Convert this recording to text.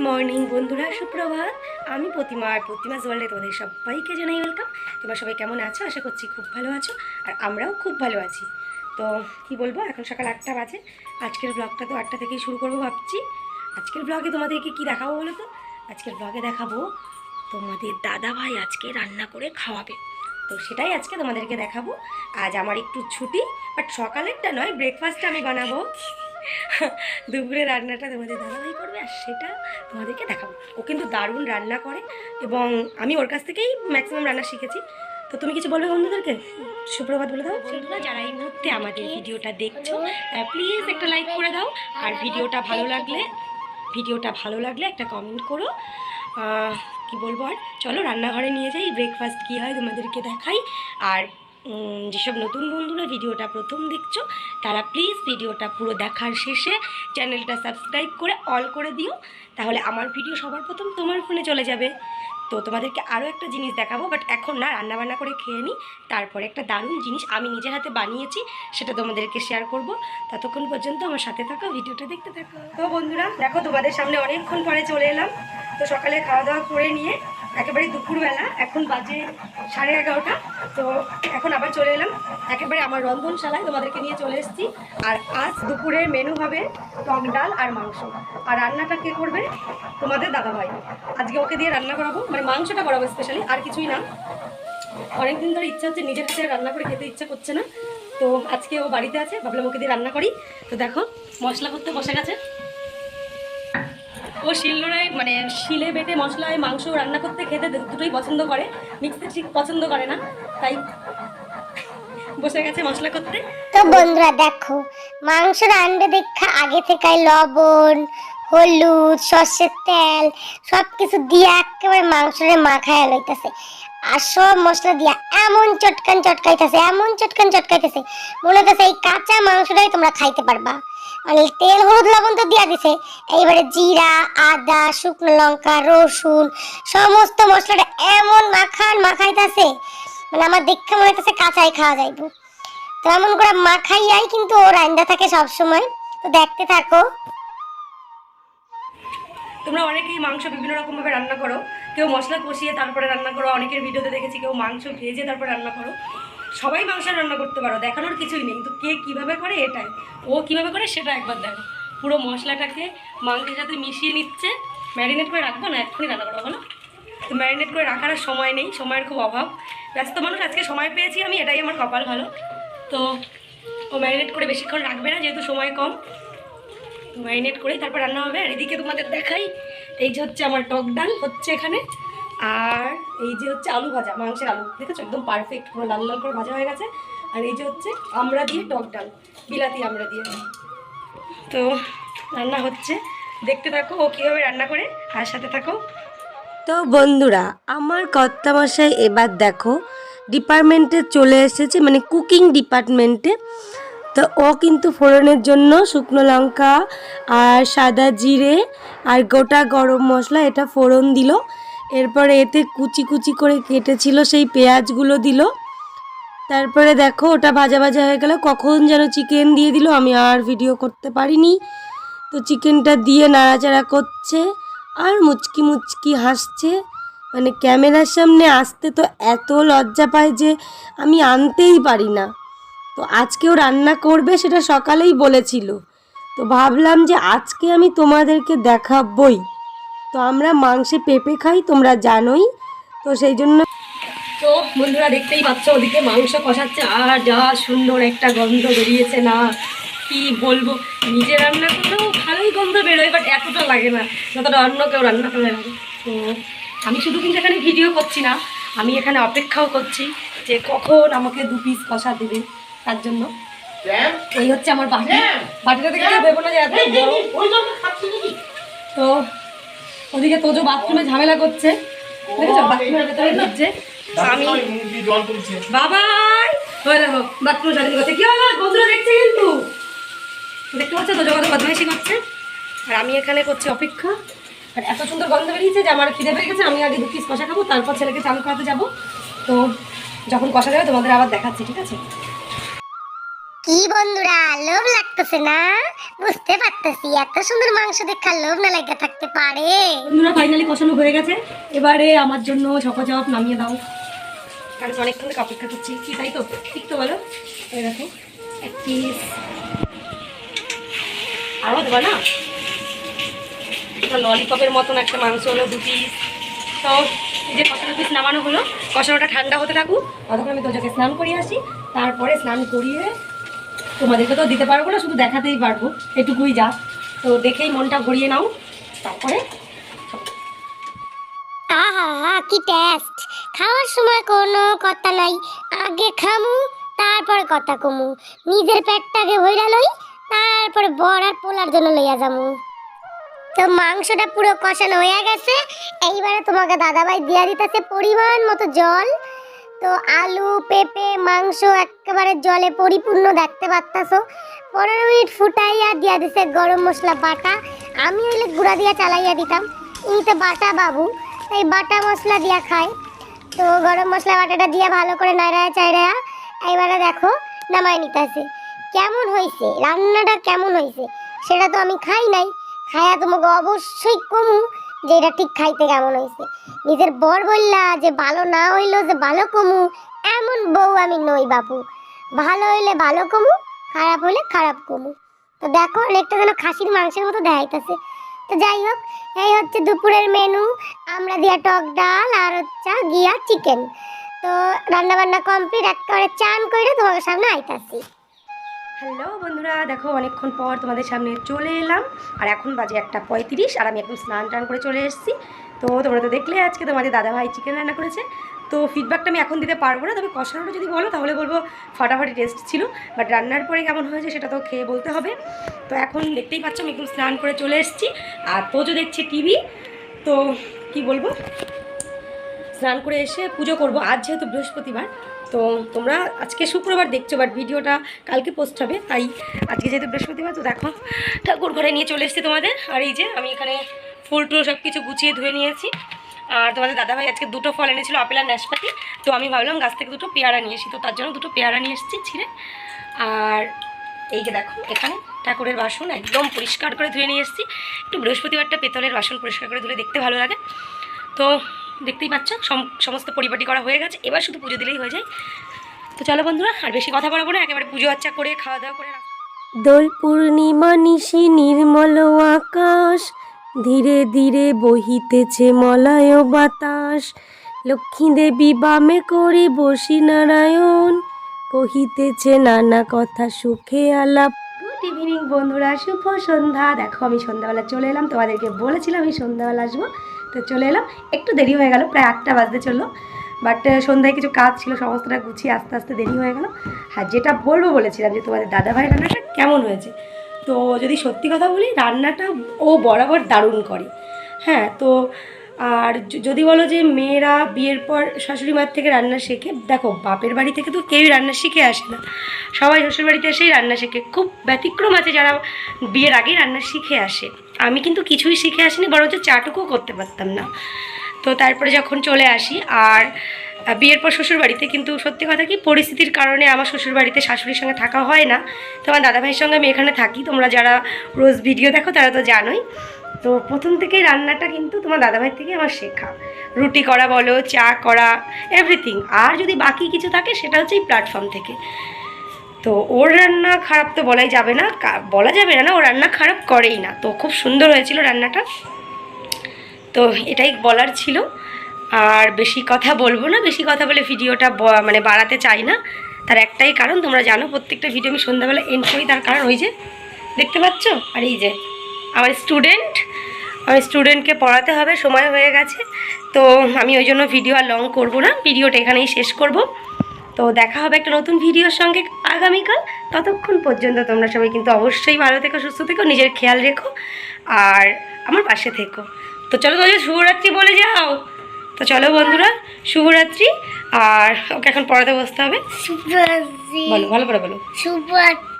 Morning বন্ধুরা, সুপ্রভাত। আমি প্রতিমাস ওয়ার্ল্ডে তোমাদের সবাইকে জানাই ওয়েলকাম। তোমরা সবাই কেমন আছো? আশা করছি খুব ভালো আছো, আর আমরাও খুব ভালো আছি। তো কি বলবো, এখন সকাল 8টা বাজে। আজকের ব্লগটা তো 8টা থেকেই শুরু করবো ভাবছি। আজকের ব্লগে তোমাদেরকে কি দেখাবো বলো তো? আজকের ব্লগে দেখাবো তোমাদের দাদা ভাই আজকে রান্না করে খাওয়াবে। তো সেটাই আজকে তোমাদেরকে দেখাবো। আজ আমার একটু ছুটি, বাট সকালেরটা নয়, ব্রেকফাস্টটা আমি বানাবো। দুপুরে রান্নাটা তোমাদের দাদাভাই করবে, আর সেটা তোমাদেরকে দেখাবো। ও কিন্তু দারুণ রান্না করে, এবং আমি ওর কাছ থেকেই ম্যাক্সিমাম রান্না শিখেছি। তো তুমি কিছু বলবে বন্ধুদেরকে? সুপ্রভাত বলে দাও। বন্ধুরা, যারা এই মুহূর্তে আমাদের ভিডিওটা দেখছো, তারা প্লিজ একটা লাইক করে দাও, আর ভিডিওটা ভালো লাগলে একটা কমেন্ট করো। কি বলবো, আর চলো রান্নাঘরে নিয়ে যাই, ব্রেকফাস্ট কী হয় তোমাদেরকে দেখাই। আর যেসব নতুন বন্ধুরা ভিডিওটা প্রথম দেখছো, তারা প্লিজ ভিডিওটা পুরো দেখার শেষে চ্যানেলটা সাবস্ক্রাইব করে অল করে দিও, তাহলে আমার ভিডিও সবার প্রথম তোমার ফোনে চলে যাবে। তো তোমাদেরকে আরও একটা জিনিস দেখাবো, বাট এখন না, রান্নাবান্না করে খেয়ে নিই, তারপরে একটা দারুণ জিনিস আমি নিজের হাতে বানিয়েছি, সেটা তোমাদেরকে শেয়ার করব। ততক্ষণ পর্যন্ত আমার সাথে থাকো, ভিডিওটা দেখতে থাকো। তো বন্ধুরা দেখো, তোমাদের সামনে অনেকক্ষণ পরে চলে এলাম। তো সকালে খাওয়া দাওয়া করে নিয়ে একেবারে দুপুরবেলা, এখন বাজে 11:30। তো এখন আবার চলে এলাম একেবারে আমার রন্ধনশালায়, তোমাদেরকে নিয়ে চলে এসেছি। আর আজ দুপুরের মেনু হবে টক ডাল আর মাংস। আর রান্নাটা কে করবে? তোমাদের দাদাভাই। আজকে ওকে দিয়ে রান্না করাবো, মানে মাংসটা করাবো স্পেশালি, আর কিছুই না। অনেকদিন ধরে ইচ্ছা হচ্ছে, নিজের হাতে রান্না করে খেতে ইচ্ছা করছে না। তো আজকে ও বাড়িতে আছে, ভাবলাম ওকে দিয়ে রান্না করি। তো দেখো, মশলা করতে বসে গেছে। ও শিলনোড়ায়, মানে শিলে বেটে মশলায় মাংস রান্না করতে খেতে দুটোই পছন্দ করে, মিক্সে ঠিক পছন্দ করে না, তাই বসে গেছে মশলা করতে। তো বন্ধুরা দেখো, মাংস রান্না দেখা আগে থেকে লবণ, হলুদ, সর্ষের তেল সবকিছু দিয়ে একেবারে মাংসরে মাখায় লইতেছে। আর সব মশলা দিয়া এমন চটকাইতেছে মনে হইতেছে এই কাঁচা মাংসটাই তোমরা খাইতে পারবা। মানে তেল, হলুদ, লবণ তো দিয়া দিছে, এইবারে জিরা, আদা, শুকনো লঙ্কা, রসুন সমস্ত মশলাটা এমন মাখাইতেছে, মানে আমার দেখে মনে হইতেছে কাঁচাই খাওয়া যাইব। তো এমন করে মাখাইয়াই কিন্তু ও রান্না থাকে সবসময়। তো দেখতে থাকো। তোমরা অনেকেই মাংস বিভিন্ন রকমভাবে রান্না করো, কেউ মশলা কষিয়ে তারপরে রান্না করো, অনেকের ভিডিওতে দেখেছি কেউ মাংস ভেজে তারপরে রান্না করো। সবাই মাংস রান্না করতে পারো, দেখানোর কিছুই নেই, কিন্তু কে কীভাবে করে এটাই, ও কীভাবে করে সেটা একবার দেখো। পুরো মশলাটাকে মাংসের সাথে মিশিয়ে নিচ্ছে। ম্যারিনেট করে রাখবো না, এক্ষুনি রান্না করবো না। তো ম্যারিনেট করে রাখার আর সময় নেই, সময়ের খুব অভাব, ব্যস্ত মানুষ। আজকে সময় পেয়েছি আমি, এটাই আমার কপাল ভালো। তো ও ম্যারিনেট করে বেশিক্ষণ রাখবে না, যেহেতু সময় কম। ম্যারিনেট করেই তারপর রান্না হবে। আর এদিকে তোমাদের দেখাই, এই যে হচ্ছে আমার টক ডাল হচ্ছে এখানে, আর এই যে হচ্ছে আলু ভাজা, মাংসের আলু, দেখেছো একদম পারফেক্ট পুরো লাল লাল করে ভাজা হয়ে গেছে। আর এই যে হচ্ছে আমড়া দিয়ে টক ডাল, বিলাতি আমড়া দিয়ে। তো রান্না হচ্ছে, দেখতে থাকো ও কীভাবে রান্না করে, আর সাথে থাকো। তো বন্ধুরা, আমার কর্তামশাই এবার দেখো ডিপার্টমেন্টে চলে এসেছে, মানে কুকিং ডিপার্টমেন্টে। তো ও কিন্তু ফোড়নের জন্য শুকনো লঙ্কা আর সাদা জিরে আর গোটা গরম মশলা এটা ফোড়ন দিল। এরপরে এতে কুচি কুচি করে কেটেছিল সেই পেঁয়াজগুলো দিল। তারপরে দেখো ওটা ভাজা ভাজা হয়ে গেল, কখন যেন চিকেন দিয়ে দিল, আমি আর ভিডিও করতে পারিনি। তো চিকেনটা দিয়ে নাড়াচাড়া করছে আর মুচকি মুচকি হাসছে। মানে ক্যামেরার সামনে আসতে তো এত লজ্জা পায় যে আমি আনতেই পারি না। তো আজকেও রান্না করবে, সেটা সকালেই বলেছিল। তো ভাবলাম যে আজকে আমি তোমাদেরকে দেখাবই। তো আমরা মাংসে পেঁপে খাই, তোমরা জানোই, তো সেই জন্য। তো বন্ধুরা দেখতেই পাচ্ছ, ওদিকে মাংস কষাচ্ছে, আর যা সুন্দর একটা গন্ধ বেরিয়েছে না, কি বলবো। নিজে রান্না করলেও ভালোই গন্ধ বেরোয়, বাট এতটা লাগে না যতটা অন্য কেউ রান্না করে লাগে। তো আমি শুধু কিন্তু এখানে ভিডিও করছি না, আমি এখানে অপেক্ষাও করছি যে কখন আমাকে 2 পিস কষা দেবে, তার জন্য। এই হচ্ছে আমার বাটিটা দেখতে দেবো না যে এত বড়। তো ওদিকে তোজো বাথরুমে ঝামেলা করছে, দেখেছো বাথরুমের ভেতরে ঢুকছে। আমি বাবাই দেখো বাথরুম স্বাধীন করছে, কি হলো বন্ধুরা দেখছে, কিন্তু দেখতে পাচ্ছ তো জগতে বদমাইশি করছে। আর আমি এখানে করছি অপেক্ষা। আর এত সুন্দর গন্ধ বেরিয়েছে যে আমার খিদে পেয়ে গেছে, আমি আগে 2 পিস কষা খাবো, তারপর ছেলেকে চালু করাতে যাবো। তো যখন কষা যাবে তোমাদের আবার দেখাচ্ছি, ঠিক আছে? কি বন্ধুরা, লোভ লাগতেছে না? বুঝতে পারতেছি, এত সুন্দর মাংস দেখা লোভ না লাগা থাকতে পারে। বন্ধুরা ফাইনালি কষানো হয়ে গেছে, এবারে আমার জন্য ঝপাঝপ নামিয়ে দাও, কারণ অনেকক্ষণ থেকে অপেক্ষা করছি। কি তাই তো, ঠিক তো বলো? এই দেখো এক পিস আরও দেবা না, ললিপপের মতন একটা মাংস হলো 2 পিস। তো এই যে কষানো পিস নামানো হলো, কষানোটা ঠান্ডা হতে থাকুক, ততক্ষণ আমি তোজাকে স্নান করিয়ে আসি। তারপরে স্নান করিয়ে তোমাদেরকে তো দিতে পারবো না, শুধু দেখাতেই পারবো, এটুকুই যা। তো দেখেই মনটা ভরিয়ে নাও, তারপরে আহা কি টেস্ট! খাওয়ার সময় কোনো কথা নাই, আগে খামু তারপরে কথা কমু। নিজের পেটটাকে ভইরা লই, তারপরে বড় আর পোলার জন্য লইয়া যামু। তো মাংসটা পুরো কষানো হয়ে গেছে, এইবারে তোমাকে দাদাভাই দিয়া দিতেছে পরিমাণ মতো জল। তো আলু পেঁপে মাংস একেবারে জলে পরিপূর্ণ, দেখতে পারতাছো। 15 মিনিট ফুটাইয়া দিয়া দিছে গরম মশলা বাটা। আমি হইলে গুঁড়া দিয়া চালাইয়া দিতাম, ইনি তো বাটা বাবু, তাই বাটা মশলা দিয়া খায়। তো গরম মশলা বাটাটা দিয়া ভালো করে নাড়ায়া চাইড়ায়া এইবারে দেখো নামাই নিতেছে। কেমন হয়েছে রান্নাটা, কেমন হয়েছে সেটা তো আমি খাই নাই, খায়া তোমাকে অবশ্যই কমু যে এটা ঠিক খাইতে কেমন হয়েছে। নিজের বর বললা যে ভালো না হইলো যে ভালো কমু, এমন বউ আমি নই বাবু। ভালো হইলে ভালো কমু, খারাপ হইলে খারাপ কমু। তো দেখো অনেকটা যেন খাসির মাংসের মতো দেখাইতেছে। তো যাই হোক, এই হচ্ছে দুপুরের মেনু, আমরা দিয়া টক ডাল আর হচ্ছে গিয়া চিকেন। তো রান্না বান্না কমপ্লিট, একেবারে চান করে তোমাদের সামনে আইতাছি। হ্যালো বন্ধুরা, দেখো অনেকক্ষণ পর তোমাদের সামনে চলে এলাম, আর এখন বাজে 1:35, আর আমি একদম স্নান টান করে চলে এসেছি। তো তোমরা তো দেখলে আজকে তোমাদের দাদাভাই চিকেন রান্না করেছে। তো ফিডব্যাকটা আমি এখন দিতে পারবো না, তবে কষানোটা যদি বলো তাহলে বলবো ফাটাফাটি টেস্ট ছিল, বাট রান্নার পরে কেমন হয়েছে সেটা তো খেয়ে বলতে হবে। তো এখন দেখতেই পাচ্ছ আমি একদম স্নান করে চলে এসেছি, আর তোজো দেখছে টিভি। তো কি বলবো, স্নান করে এসে পুজো করব, আজ যেহেতু বৃহস্পতিবার। তো তোমরা আজকে শুক্রবার দেখছো, বাট ভিডিওটা কালকে পোস্ট হবে, তাই আজকে যেহেতু বৃহস্পতিবার তো দেখো ঠাকুর ঘরে নিয়ে চলে এসেছি তোমাদের। আর এই যে আমি এখানে ফুল টুল সব কিছু গুছিয়ে ধুয়ে নিয়েছি। আর তোমাদের দাদাভাই আজকে 2টো ফল এনেছিল, আপেল আর নাশপাতি। তো আমি ভাবলাম গাছ থেকে 2টো পেয়ারা নিয়ে এসি, তো তার জন্য 2টো পেয়ারা নিয়ে এসেছি ছিঁড়ে। আর এই যে দেখো এখানে ঠাকুরের বাসন একদম পরিষ্কার করে ধুয়ে নিয়ে এসেছি। একটু বৃহস্পতিবারটা পেতলের বাসন পরিষ্কার করে ধুলে দেখতে ভালো লাগে। তো দেখতেই পাচ্ছ সমস্ত পরিপাটি করা হয়ে গেছে, এবার শুধু পুজো দিলেই হয়ে যায়। তো চলো বন্ধুরা, আর বেশি কথা বলবো না, একেবারে পুজো আচ্চা করে খাওয়া দাওয়া করে দোল পূর্ণিমা নিশি নির্মল আকাশ, ধীরে ধীরে বহিতেছে মলয় বাতাস। লক্ষ্মী দেবী বামে করে বসি নারায়ণ, কহিতেছে নানা কথা সুখে আলাপ। গুড ইভিনিং বন্ধুরা, শুভ সন্ধ্যা। দেখো আমি সন্ধ্যাবেলা চলে এলাম, তোমাদেরকে বলেছিলাম আমি সন্ধ্যাবেলা আসবো, তো চলে এলাম। একটু দেরি হয়ে গেল, প্রায় 8টা বাজতে চললো, বাট সন্ধ্যায় কিছু কাজ ছিল, সমস্তটা গুছিয়ে আস্তে আস্তে দেরি হয়ে গেল। হ্যাঁ, যেটা বলবো বলেছিলাম যে তোমাদের দাদাভাই রান্নাটা কেমন হয়েছে। তো যদি সত্যি কথা বলি, রান্নাটা ও বরাবর দারুণ করে। হ্যাঁ, তো আর যদি বলো যে মেয়েরা বিয়ের পর শাশুড়ি মার থেকে রান্না শেখে, দেখো বাপের বাড়ি থেকে তো কেউই রান্না শিখে আসে না, সবাই শ্বশুর বাড়িতে এসেই রান্না শেখে। খুব ব্যতিক্রম আছে যারা বিয়ের আগেই রান্না শিখে আসে। আমি কিন্তু কিছুই শিখে আসিনি, বরঞ্চ চাটুকুও করতে পারতাম না। তো তারপরে যখন চলে আসি, আর বিয়ের পর শ্বশুর বাড়িতে, কিন্তু সত্যি কথা কি পরিস্থিতির কারণে আমার শ্বশুর বাড়িতে শাশুড়ির সঙ্গে থাকা হয় না। তো আমার দাদাভাইয়ের সঙ্গে আমি এখানে থাকি, তোমরা যারা রোজ ভিডিও দেখো তারা তো জানোই। তো প্রথম থেকেই রান্নাটা কিন্তু তোমার দাদাভাই থেকে আমার শেখা, রুটি করা বলো, চা করা, এভরিথিং। আর যদি বাকি কিছু থাকে সেটা হচ্ছে এই প্ল্যাটফর্ম থেকে। তো ওর রান্না খারাপ তো বলা যাবে না, ও রান্না খারাপ করেই না। তো খুব সুন্দর হয়েছিল রান্নাটা, তো এটাই বলার ছিল। আর বেশি কথা বলবো না, বেশি কথা বলে ভিডিওটা মানে বাড়াতে চাই না। তার একটাই কারণ, তোমরা জানো প্রত্যেকটা ভিডিও আমি সন্ধ্যাবেলা এন্ড করি, তার কারণ ওই যে দেখতে পাচ্ছ। আর এই যে আমার স্টুডেন্টকে পড়াতে হবে, সময় হয়ে গেছে। তো আমি ওই জন্য ভিডিও আর লং করবো না, ভিডিওটা এখানেই শেষ করব। তো দেখা হবে একটা নতুন ভিডিওর সঙ্গে আগামীকাল। ততক্ষণ পর্যন্ত তোমরা সবাই কিন্তু অবশ্যই ভালো থেকো, সুস্থ থেকো, নিজের খেয়াল রেখো, আর আমার পাশে থেকো। তো চলো শুভরাত্রি বলে যাও। তো চলো বন্ধুরা, শুভরাত্রি। আর ওকে এখন পড়াতে বসতে হবে। শুভরাত্রি। বলো, ভালো করে বলো। শুভরাত্রি।